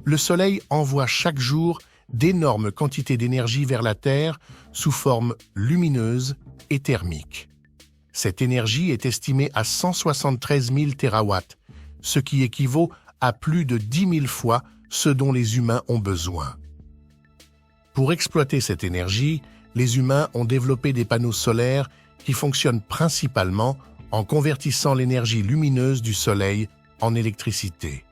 Le Soleil envoie chaque jour d'énormes quantités d'énergie vers la Terre sous forme lumineuse et thermique. Cette énergie est estimée à 173 000 térawatts, ce qui équivaut à plus de 10 000 fois ce dont les humains ont besoin. Pour exploiter cette énergie, les humains ont développé des panneaux solaires qui fonctionnent principalement en convertissant l'énergie lumineuse du Soleil en électricité.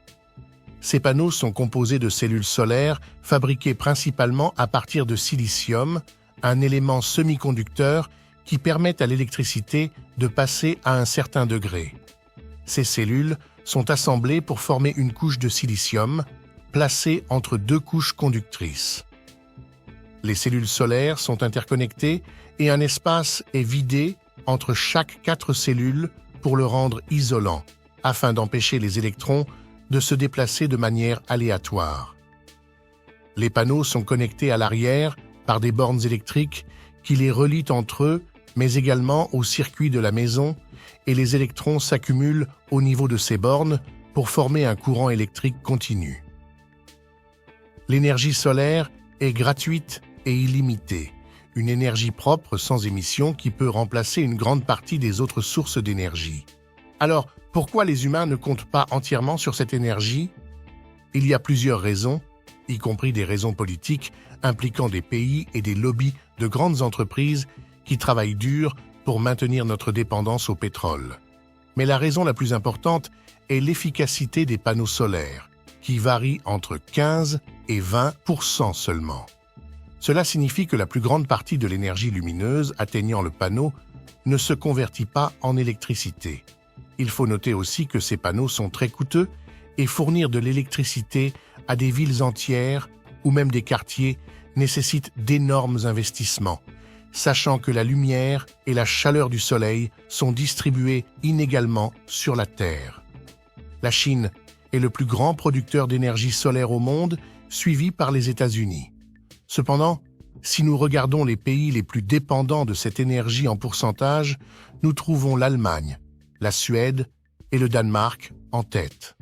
Ces panneaux sont composés de cellules solaires fabriquées principalement à partir de silicium, un élément semi-conducteur qui permet à l'électricité de passer à un certain degré. Ces cellules sont assemblées pour former une couche de silicium, placée entre deux couches conductrices. Les cellules solaires sont interconnectées et un espace est vidé entre chaque 4 cellules pour le rendre isolant, afin d'empêcher les électrons de se déplacer de manière aléatoire. Les panneaux sont connectés à l'arrière par des bornes électriques qui les relient entre eux, mais également au circuit de la maison, et les électrons s'accumulent au niveau de ces bornes pour former un courant électrique continu. L'énergie solaire est gratuite et illimitée, une énergie propre sans émission qui peut remplacer une grande partie des autres sources d'énergie. Alors, pourquoi les humains ne comptent pas entièrement sur cette énergie? Il y a plusieurs raisons, y compris des raisons politiques impliquant des pays et des lobbies de grandes entreprises qui travaillent dur pour maintenir notre dépendance au pétrole. Mais la raison la plus importante est l'efficacité des panneaux solaires, qui varie entre 15 et 20% seulement. Cela signifie que la plus grande partie de l'énergie lumineuse atteignant le panneau ne se convertit pas en électricité. Il faut noter aussi que ces panneaux sont très coûteux et fournir de l'électricité à des villes entières ou même des quartiers nécessite d'énormes investissements, sachant que la lumière et la chaleur du soleil sont distribuées inégalement sur la Terre. La Chine est le plus grand producteur d'énergie solaire au monde, suivi par les États-Unis. Cependant, si nous regardons les pays les plus dépendants de cette énergie en pourcentage, nous trouvons l'Allemagne, la Suède et le Danemark en tête.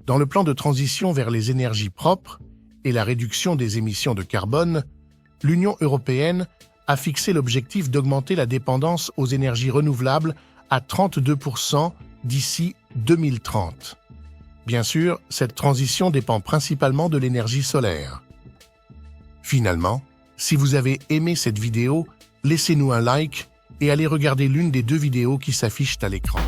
Dans le plan de transition vers les énergies propres et la réduction des émissions de carbone, l'Union européenne a fixé l'objectif d'augmenter la dépendance aux énergies renouvelables à 32% d'ici 2030. Bien sûr, cette transition dépend principalement de l'énergie solaire. Finalement, si vous avez aimé cette vidéo, laissez-nous un like et allez regarder l'une des 2 vidéos qui s'affichent à l'écran.